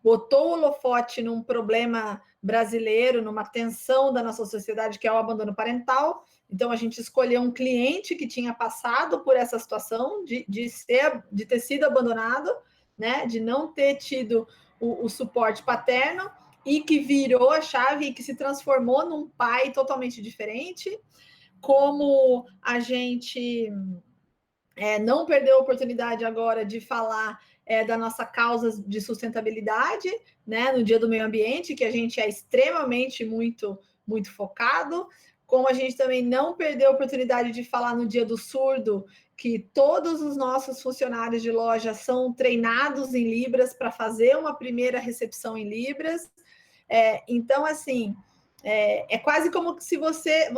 botou o holofote num problema brasileiro, numa tensão da nossa sociedade, que é o abandono parental. Então, a gente escolheu um cliente que tinha passado por essa situação de ter sido abandonado, né? De não ter tido o suporte paterno, e que virou a chave e que se transformou num pai totalmente diferente. Como a gente não perdeu a oportunidade agora de falar da nossa causa de sustentabilidade, né, no Dia do Meio Ambiente, que a gente é extremamente muito focado, como a gente também não perdeu a oportunidade de falar no Dia do Surdo, que todos os nossos funcionários de loja são treinados em Libras para fazer uma primeira recepção em Libras. Então, assim, é quase como se você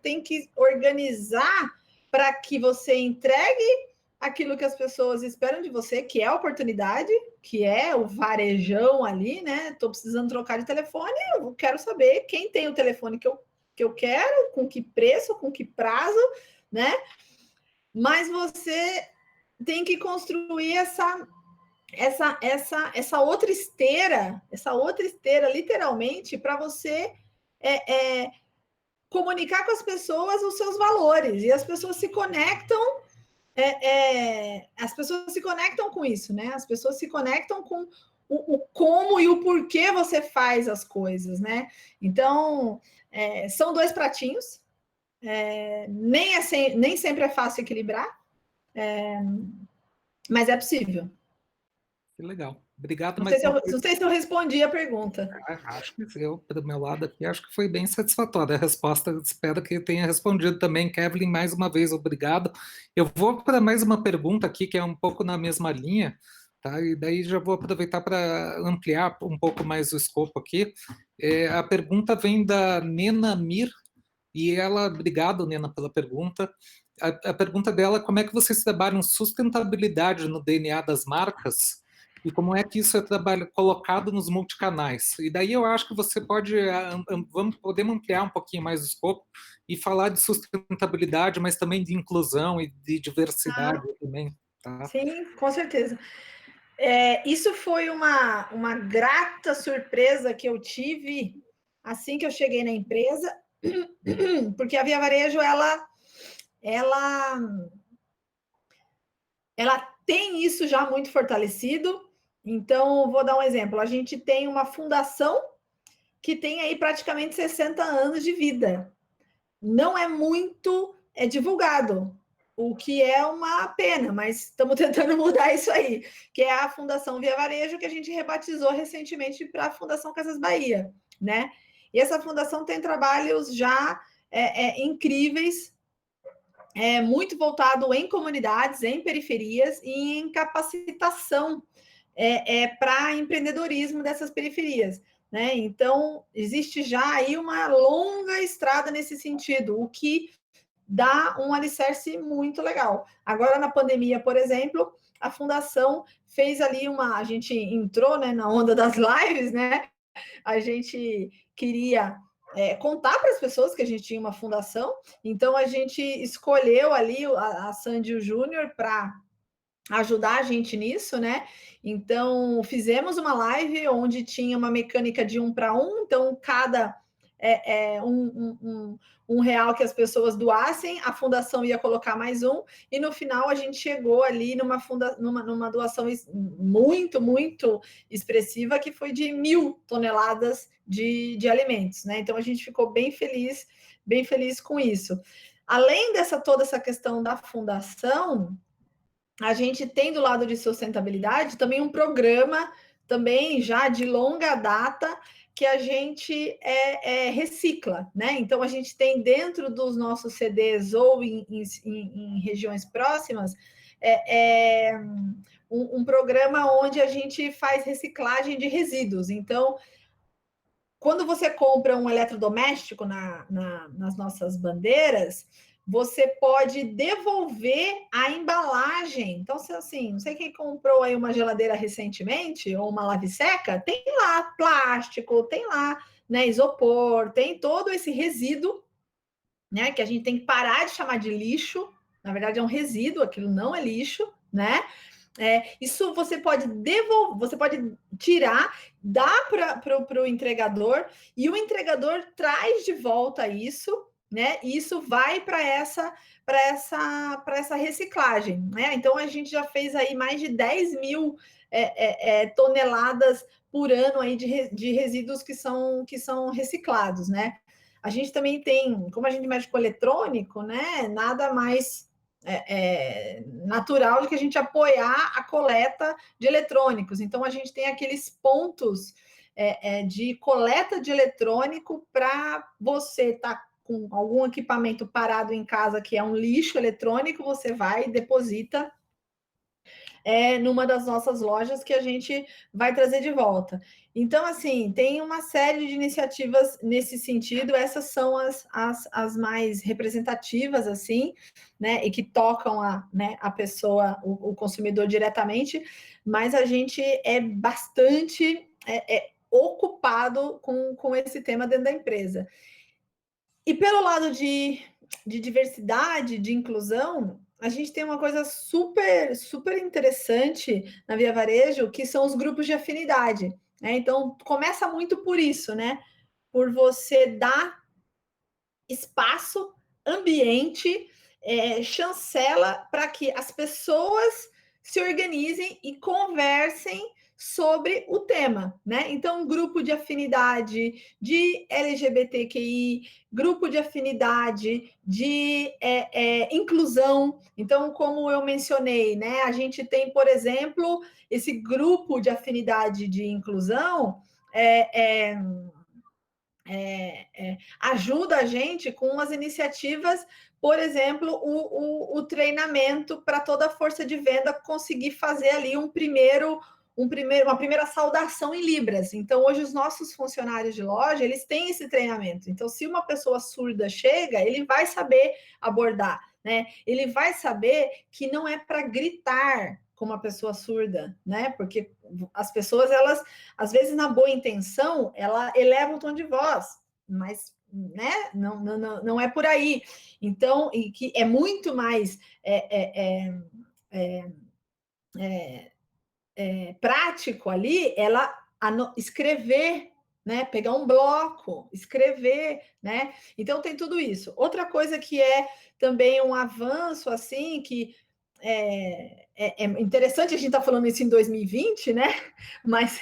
tem que organizar para que você entregue aquilo que as pessoas esperam de você, que é a oportunidade, que é o varejão ali, né? Estou precisando trocar de telefone, eu quero saber quem tem o telefone que eu quero, com que preço, com que prazo, né? Mas você tem que construir essa outra esteira, literalmente, para você comunicar com as pessoas os seus valores, e as pessoas se conectam. As pessoas se conectam com isso, né? As pessoas se conectam com o como e o porquê você faz as coisas, né? Então, são dois pratinhos, nem sempre é fácil equilibrar, mas é possível. Que legal. Obrigado Não mais sei se uma eu, vez. não sei se eu respondi a pergunta. Acho que eu, do meu lado aqui, acho que foi bem satisfatória a resposta. Espero que tenha respondido também. Kevin, mais uma vez, obrigado. Eu vou para mais uma pergunta aqui, que é um pouco na mesma linha, tá? E daí já vou aproveitar para ampliar um pouco mais o escopo aqui. A pergunta vem da Nena Mir, e ela, obrigado, Nena, pela pergunta. A pergunta dela é como é que vocês trabalham sustentabilidade no DNA das marcas e como é que isso é trabalho colocado nos multicanais. E daí eu acho que você pode, podemos ampliar um pouquinho mais o escopo e falar de sustentabilidade, mas também de inclusão e de diversidade também, tá? Sim, com certeza. Isso foi uma grata surpresa que eu tive assim que eu cheguei na empresa, porque a Via Varejo, ela tem isso já muito fortalecido. Então, vou dar um exemplo. A gente tem uma fundação que tem aí praticamente 60 anos de vida. Não é muito divulgado, o que é uma pena, mas estamos tentando mudar isso aí, que é a Fundação Via Varejo, que a gente rebatizou recentemente para a Fundação Casas Bahia, né? E essa fundação tem trabalhos já incríveis é muito voltado em comunidades, em periferias e em capacitação para empreendedorismo dessas periferias. Né? Então, existe já aí uma longa estrada nesse sentido, o que dá um alicerce muito legal. Agora, na pandemia, por exemplo, a Fundação fez ali a gente entrou, né, na onda das lives, né? A gente queria contar para as pessoas que a gente tinha uma fundação, então a gente escolheu ali a Sandy e o Júnior para ajudar a gente nisso, né? Então, fizemos uma live onde tinha uma mecânica de 1 para 1, então cada um real que as pessoas doassem, a fundação ia colocar mais um, e no final a gente chegou ali numa doação muito, muito expressiva, que foi de 1.000 toneladas de alimentos, né? Então a gente ficou bem feliz com isso. Além toda essa questão da fundação, a gente tem do lado de sustentabilidade também um programa também já de longa data que a gente recicla, né? Então a gente tem dentro dos nossos CDs ou em regiões próximas um programa onde a gente faz reciclagem de resíduos. Então, quando você compra um eletrodoméstico nas nossas bandeiras, você pode devolver a embalagem. Então, se assim, não sei quem comprou aí uma geladeira recentemente, ou uma lave-seca, tem lá plástico, tem lá, né, isopor, tem todo esse resíduo, né, que a gente tem que parar de chamar de lixo. Na verdade, é um resíduo, aquilo não é lixo, né? Isso você pode devolver, você pode tirar, dar para o entregador, e o entregador traz de volta isso, né? E isso vai para essa reciclagem, né? Então a gente já fez aí mais de 10.000 toneladas por ano aí de resíduos que são reciclados, né? A gente também tem, como a gente mexe com eletrônico, né? Nada mais natural de que a gente apoiar a coleta de eletrônicos. Então, a gente tem aqueles pontos de coleta de eletrônico para você estar com algum equipamento parado em casa que é um lixo eletrônico, você vai e deposita numa das nossas lojas que a gente vai trazer de volta. Então, assim, tem uma série de iniciativas nesse sentido, essas são as mais representativas, assim, né, e que tocam a pessoa, o consumidor diretamente, mas a gente é bastante ocupado com esse tema dentro da empresa. E pelo lado de diversidade, de inclusão, a gente tem uma coisa super, super interessante na Via Varejo, que são os grupos de afinidade. Né? Então, começa muito por isso, né? Por você dar espaço, ambiente, chancela para que as pessoas se organizem e conversem sobre o tema, né? Então, grupo de afinidade de LGBTQI, grupo de afinidade de inclusão. Então, como eu mencionei, né? A gente tem, por exemplo, esse grupo de afinidade de inclusão ajuda a gente com as iniciativas, por exemplo, o treinamento para toda a força de venda conseguir fazer ali uma primeira saudação em Libras. Então, hoje, os nossos funcionários de loja, eles têm esse treinamento. Então, se uma pessoa surda chega, ele vai saber abordar, né? Ele vai saber que não é para gritar com uma pessoa surda, né? Porque as pessoas, elas, às vezes, na boa intenção, ela eleva o tom de voz, mas né? Não é por aí. Então, e que é muito mais prático ali, ela escrever, né? Pegar um bloco, escrever, né? Então tem tudo isso. Outra coisa que é também um avanço, assim, que é interessante a gente estar falando isso em 2020, né? Mas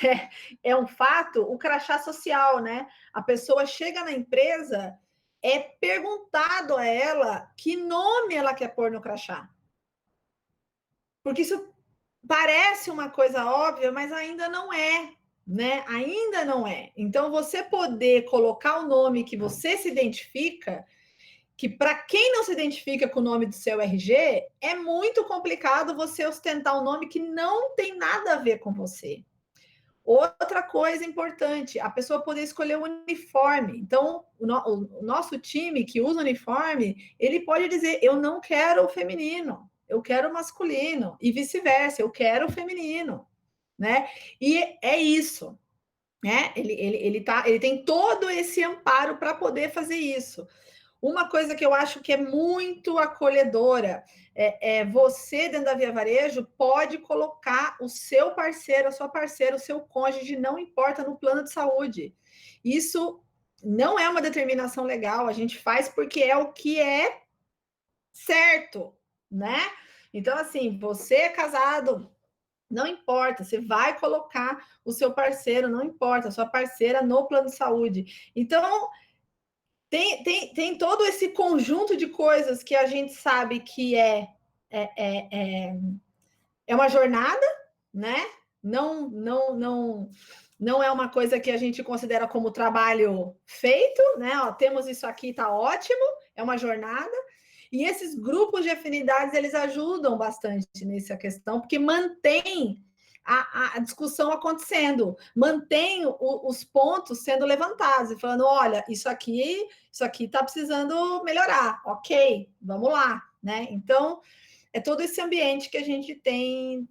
é um fato, o crachá social, né? A pessoa chega na empresa, é perguntado a ela que nome ela quer pôr no crachá. Porque isso parece uma coisa óbvia, mas ainda não é, né? Ainda não é. Então, você poder colocar o nome que você se identifica, que para quem não se identifica com o nome do seu RG, é muito complicado você ostentar um nome que não tem nada a ver com você. Outra coisa importante, a pessoa poder escolher o uniforme. Então, o nosso time que usa uniforme, ele pode dizer, eu não quero o feminino, eu quero o masculino, e vice-versa, eu quero o feminino, né? E é isso, né? Ele tem todo esse amparo para poder fazer isso. Uma coisa que eu acho que é muito acolhedora é você, dentro da Via Varejo, pode colocar o seu parceiro, a sua parceira, o seu cônjuge, não importa, no plano de saúde. Isso não é uma determinação legal, a gente faz porque é o que é certo, né? Então, assim, você é casado, não importa, você vai colocar o seu parceiro, não importa, a sua parceira no plano de saúde. Então, tem todo esse conjunto de coisas que a gente sabe que é, é, é uma jornada, né? Não é uma coisa que a gente considera como trabalho feito, né? Ó, temos isso aqui, tá ótimo, é uma jornada. E esses grupos de afinidades, eles ajudam bastante nessa questão, porque mantém a discussão acontecendo, mantém os pontos sendo levantados, e falando, olha, isso aqui está precisando melhorar, ok, vamos lá, né? Então, é todo esse ambiente que a gente tem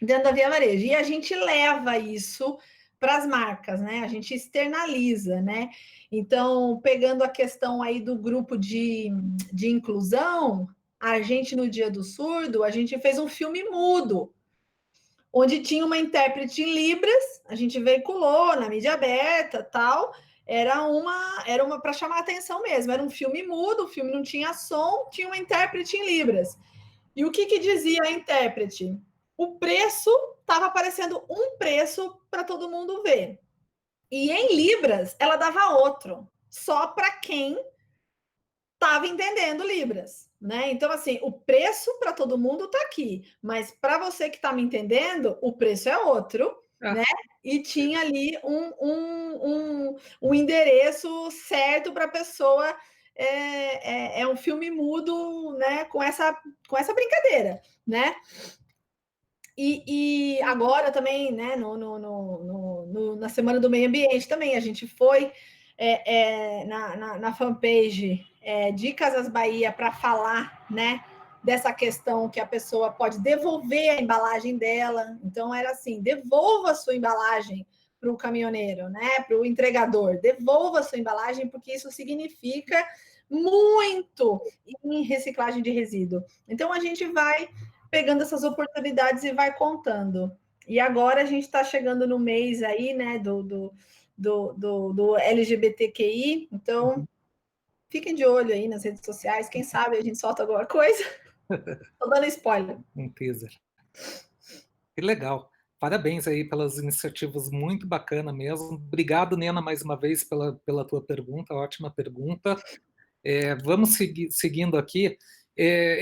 dentro da Via Varejo. E a gente leva isso para as marcas, né? A gente externaliza, né? Então, pegando a questão aí do grupo de inclusão, a gente, no Dia do Surdo, a gente fez um filme mudo, onde tinha uma intérprete em Libras, a gente veiculou na mídia aberta, tal, era uma para chamar atenção mesmo, era um filme mudo, o filme não tinha som, tinha uma intérprete em Libras. E o que dizia a intérprete? O preço estava aparecendo um preço para todo mundo ver. E em Libras, ela dava outro, só para quem estava entendendo Libras, né? Então, assim, o preço para todo mundo está aqui, mas para você que está me entendendo, o preço é outro, né? E tinha ali um endereço certo para a pessoa. É um filme mudo, né? Com essa brincadeira, né? E agora também, né, na Semana do Meio Ambiente também, a gente foi na fanpage de Casas Bahia para falar, né, dessa questão que a pessoa pode devolver a embalagem dela. Então, era assim, devolva a sua embalagem para o caminhoneiro, né, para o entregador, devolva a sua embalagem, porque isso significa muito em reciclagem de resíduo. Então, a gente vai pegando essas oportunidades e vai contando. E agora a gente está chegando no mês aí, né, do LGBTQI, então fiquem de olho aí nas redes sociais, quem sabe a gente solta alguma coisa. Estou dando spoiler. Um teaser. Que legal. Parabéns aí pelas iniciativas, muito bacana mesmo. Obrigado, Nena, mais uma vez pela tua pergunta, ótima pergunta. Vamos seguindo aqui.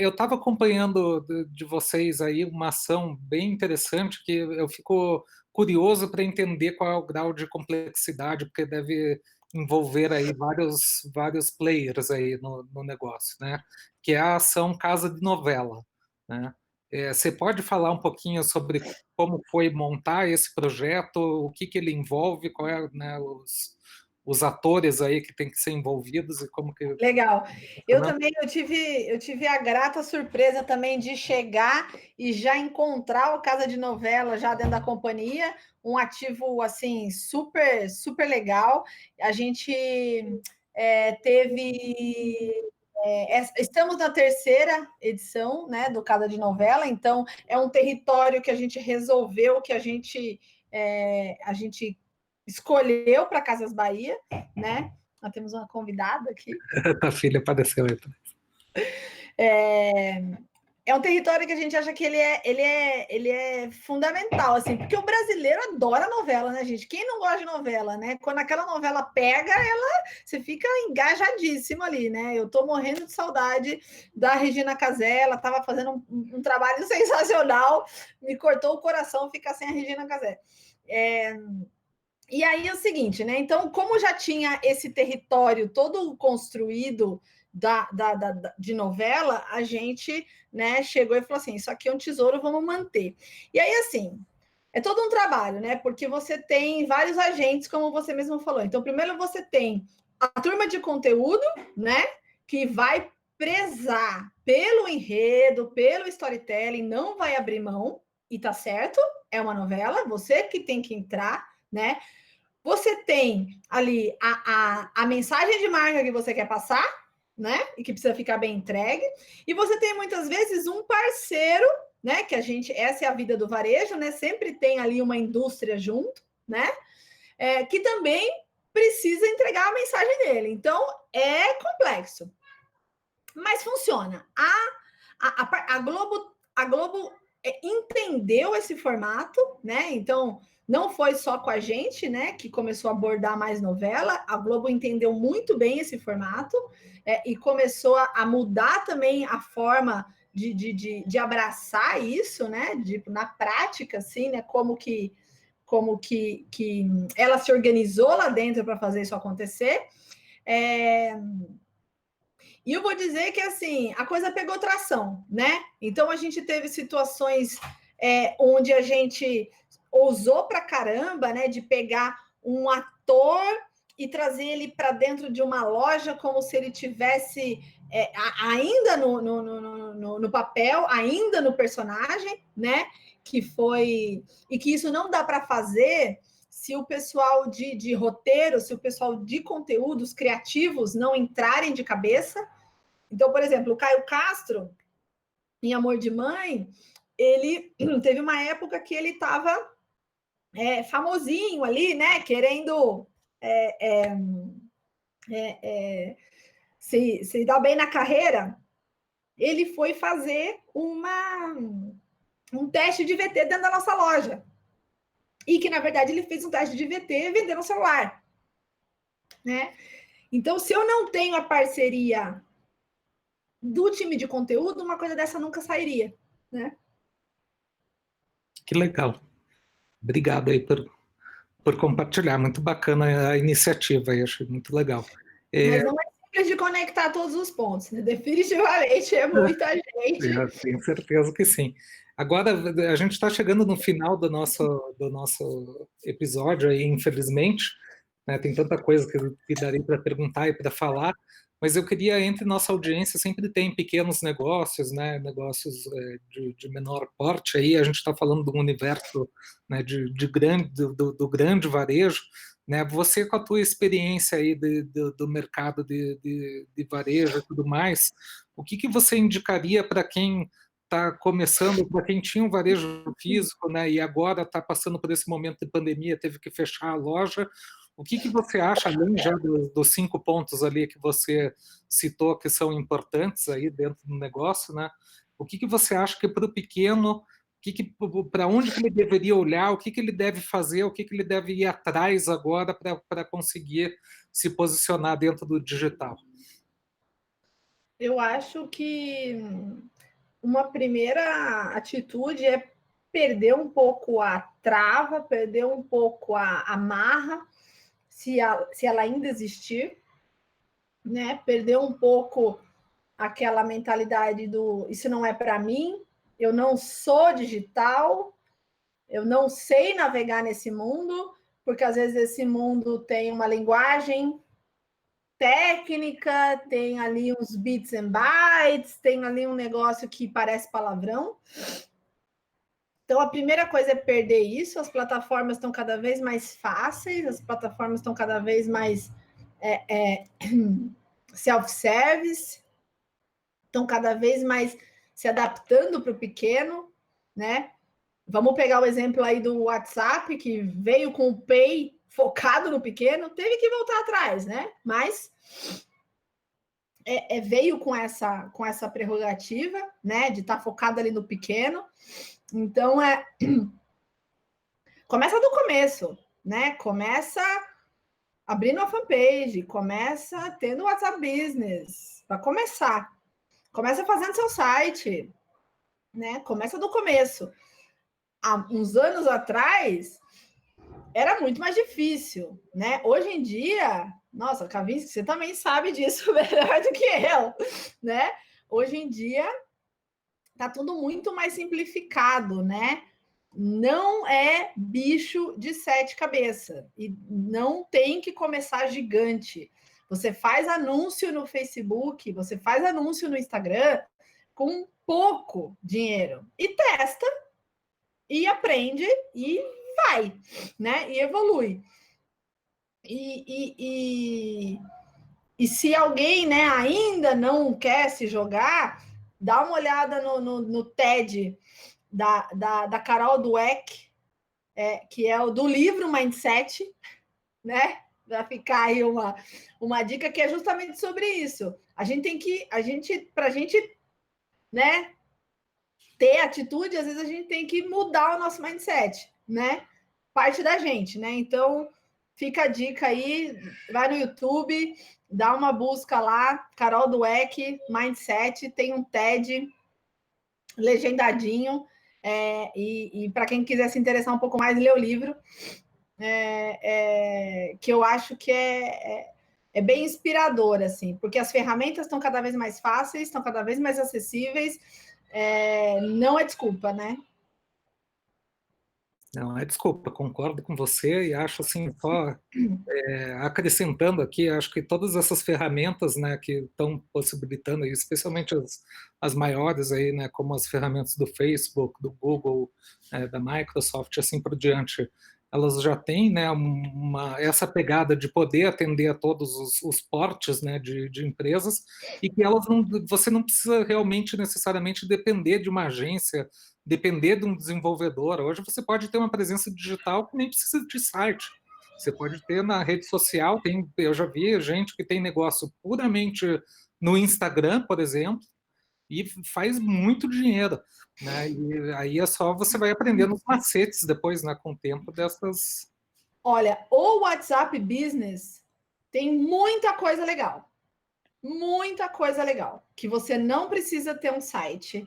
Eu estava acompanhando de vocês aí uma ação bem interessante que eu fico curioso para entender qual é o grau de complexidade, porque deve envolver aí vários players aí no negócio, né? Que é a ação Casa de Novela, né? Você pode falar um pouquinho sobre como foi montar esse projeto, o que ele envolve, qual é, né, os atores aí que têm que ser envolvidos e como que... Legal. Eu também eu tive a grata surpresa também de chegar e já encontrar o Casa de Novela já dentro da companhia, um ativo assim super legal. A gente estamos na terceira edição, né, do Casa de Novela, então é um território que a gente resolveu, que a gente escolheu para Casas Bahia, né? Nós temos uma convidada aqui. A filha apareceu aí. É um território que a gente acha que ele é fundamental, assim, porque o brasileiro adora novela, né, gente? Quem não gosta de novela, né? Quando aquela novela pega, você fica engajadíssimo ali, né? Eu tô morrendo de saudade da Regina Casé, ela estava fazendo um trabalho sensacional, me cortou o coração ficar sem a Regina Casé. E aí é o seguinte, né? Então, como já tinha esse território todo construído de novela, a gente, né, chegou e falou assim, isso aqui é um tesouro, vamos manter. E aí, assim, é todo um trabalho, né? Porque você tem vários agentes, como você mesmo falou. Então, primeiro você tem a turma de conteúdo, né? Que vai prezar pelo enredo, pelo storytelling, não vai abrir mão, e tá certo, é uma novela, você que tem que entrar, né? Você tem ali a mensagem de marca que você quer passar, né? E que precisa ficar bem entregue. E você tem muitas vezes um parceiro, né? Que a gente, essa é a vida do varejo, né? Sempre tem ali uma indústria junto, né? Que também precisa entregar a mensagem dele. Então é complexo, mas funciona. A Globo entendeu esse formato, né? Então não foi só com a gente, né, que começou a abordar mais novela. A Globo entendeu muito bem esse formato e começou a mudar também a forma de abraçar isso, né? Na prática, assim, né? Como que ela se organizou lá dentro para fazer isso acontecer. E eu vou dizer que assim a coisa pegou tração, né? Então a gente teve situações onde a gente ousou pra caramba, né? De pegar um ator e trazer ele para dentro de uma loja como se ele tivesse ainda no papel, ainda no personagem, né? Que foi e que isso não dá para fazer se o pessoal de roteiro, se o pessoal de conteúdos criativos não entrarem de cabeça. Então, por exemplo, o Caio Castro, em Amor de Mãe, ele teve uma época que ele estava famosinho ali, né? Querendo se dar bem na carreira. Ele foi fazer um teste de VT dentro da nossa loja. E que, na verdade, ele fez um teste de VT vendendo um celular. Né? Então, se eu não tenho a parceria do time de conteúdo, uma coisa dessa nunca sairia, né? Que legal. Obrigado aí por compartilhar. Muito bacana a iniciativa aí, achei muito legal. Mas não é simples de conectar todos os pontos, né? Definitivamente é muita gente. Eu tenho certeza que sim. Agora, a gente está chegando no final do nosso episódio aí, infelizmente, né? Tem tanta coisa que daria para perguntar e para falar, mas eu queria, entre nossa audiência, sempre tem pequenos negócios, né? Negócios de menor porte aí, a gente está falando de um universo, né, do grande varejo, né? Você, com a tua experiência aí do mercado de varejo e tudo mais, o que você indicaria para quem está começando, para quem tinha um varejo físico, né, e agora está passando por esse momento de pandemia, teve que fechar a loja? O que você acha, além já dos 5 pontos ali que você citou que são importantes aí dentro do negócio, né? O que você acha que para o pequeno, para onde que ele deveria olhar, o que ele deve fazer, o que ele deve ir atrás agora para conseguir se posicionar dentro do digital? Eu acho que uma primeira atitude é perder um pouco a trava, perder um pouco a marra, se ela ainda existir, né? Perder um pouco aquela mentalidade do isso não é para mim, eu não sou digital, eu não sei navegar nesse mundo, porque às vezes esse mundo tem uma linguagem técnica, tem ali uns bits and bytes, tem ali um negócio que parece palavrão. Então, a primeira coisa é perder isso. As plataformas estão cada vez mais fáceis, as plataformas estão cada vez mais self-service, estão cada vez mais se adaptando para o pequeno, né? Vamos pegar o exemplo aí do WhatsApp, que veio com o Pay focado no pequeno, teve que voltar atrás, né? Mas veio com essa prerrogativa, né? De estar focado ali no pequeno. Então, começa do começo, né? Começa abrindo a fanpage, começa tendo WhatsApp Business, para começar. Começa fazendo seu site, né? Começa do começo. Há uns anos atrás, era muito mais difícil, né? Hoje em dia, Nossa, Kavinsky, você também sabe disso melhor do que eu, né? Hoje em dia tá tudo muito mais simplificado, né? Não é bicho de 7 cabeças e não tem que começar gigante. Você faz anúncio no Facebook, você faz anúncio no Instagram com pouco dinheiro e testa e aprende e vai, né? E evolui. E se alguém, né, ainda não quer se jogar, dá uma olhada no TED da Carol Dweck, que é o do livro Mindset, né? Vai ficar aí uma dica que é justamente sobre isso. A gente tem que, para a gente, né, ter atitude, às vezes a gente tem que mudar o nosso mindset, né? Parte da gente, né? Então, fica a dica aí, vai no YouTube, dá uma busca lá, Carol Dweck, Mindset, tem um TED legendadinho, e para quem quiser se interessar um pouco mais, lê o livro, que eu acho que é bem inspirador, assim, porque as ferramentas estão cada vez mais fáceis, estão cada vez mais acessíveis, não é desculpa, né? Não, é desculpa, concordo com você e acho assim, só acrescentando aqui, acho que todas essas ferramentas, né, que estão possibilitando, especialmente as maiores aí, né, como as ferramentas do Facebook, do Google, da Microsoft, assim por diante, elas já têm, né, essa pegada de poder atender a todos os portes, né, de empresas e que elas não, você não precisa realmente necessariamente depender de uma agência, depender de um desenvolvedor. Hoje você pode ter uma presença digital que nem precisa de site. Você pode ter na rede social, eu já vi gente que tem negócio puramente no Instagram, por exemplo, e faz muito dinheiro, né? E aí é só você vai aprendendo os macetes depois, né, com o tempo dessas. Olha, o WhatsApp Business tem muita coisa legal, que você não precisa ter um site.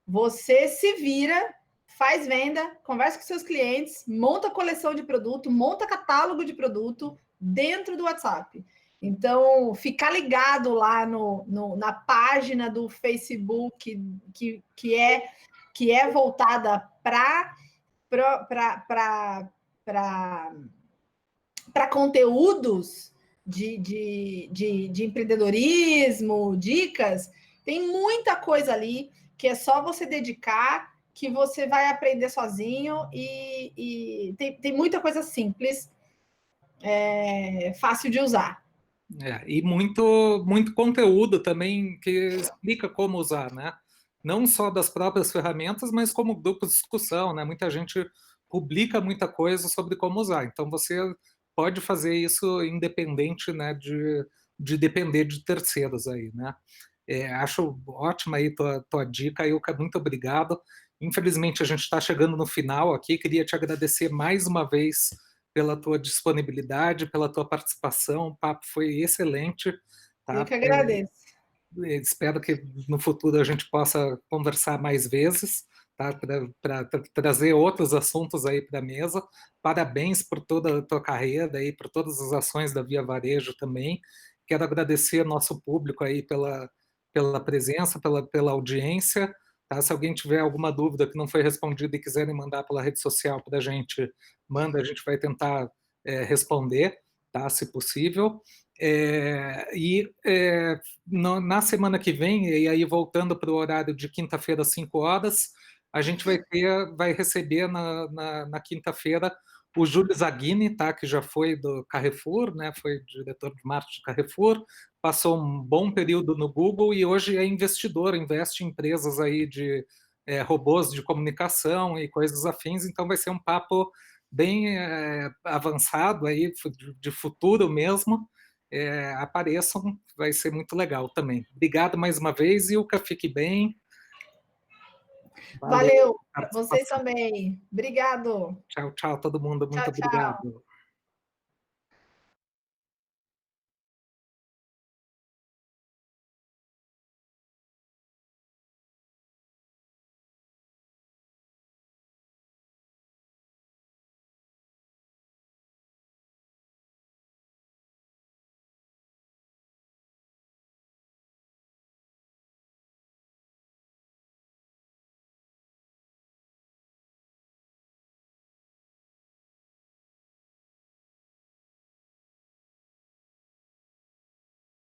Você se vira, faz venda, conversa com seus clientes, monta coleção de produto, monta catálogo de produto dentro do WhatsApp. Então, ficar ligado lá na página do Facebook que é voltada para conteúdos de empreendedorismo, dicas, tem muita coisa ali que é só você dedicar, que você vai aprender sozinho e tem muita coisa simples, fácil de usar. E muito conteúdo também que explica como usar, né? Não só das próprias ferramentas, mas como grupo de discussão, né? Muita gente publica muita coisa sobre como usar. Então você pode fazer isso independente, né, de depender de terceiros aí, né? Acho ótima aí tua dica, Ilka, muito obrigado. Infelizmente a gente está chegando no final aqui, queria te agradecer mais uma vez pela tua disponibilidade, pela tua participação. O papo foi excelente, Eu tá? que agradeço. Espero que no futuro a gente possa conversar mais vezes, tá? Para trazer outros assuntos aí para a mesa. Parabéns por toda a tua carreira e por todas as ações da Via Varejo também. Quero agradecer ao nosso público aí pela presença, pela audiência. Tá? Se alguém tiver alguma dúvida que não foi respondida e quiserem mandar pela rede social para a gente, manda, a gente vai tentar responder, tá? Se possível. Na semana que vem, e aí voltando para o horário de quinta-feira, às 5 horas, a gente vai receber na quinta-feira o Júlio Zaghini, tá, que já foi do Carrefour, né, foi diretor de marketing do Carrefour, passou um bom período no Google e hoje é investidor, investe em empresas aí de robôs de comunicação e coisas afins, então vai ser um papo bem avançado aí, de futuro mesmo. Apareçam, vai ser muito legal também. Obrigado mais uma vez, Ilka, fique bem. Valeu. Valeu, vocês também. Obrigado. Tchau, tchau, todo mundo. Muito Tchau, tchau. obrigado.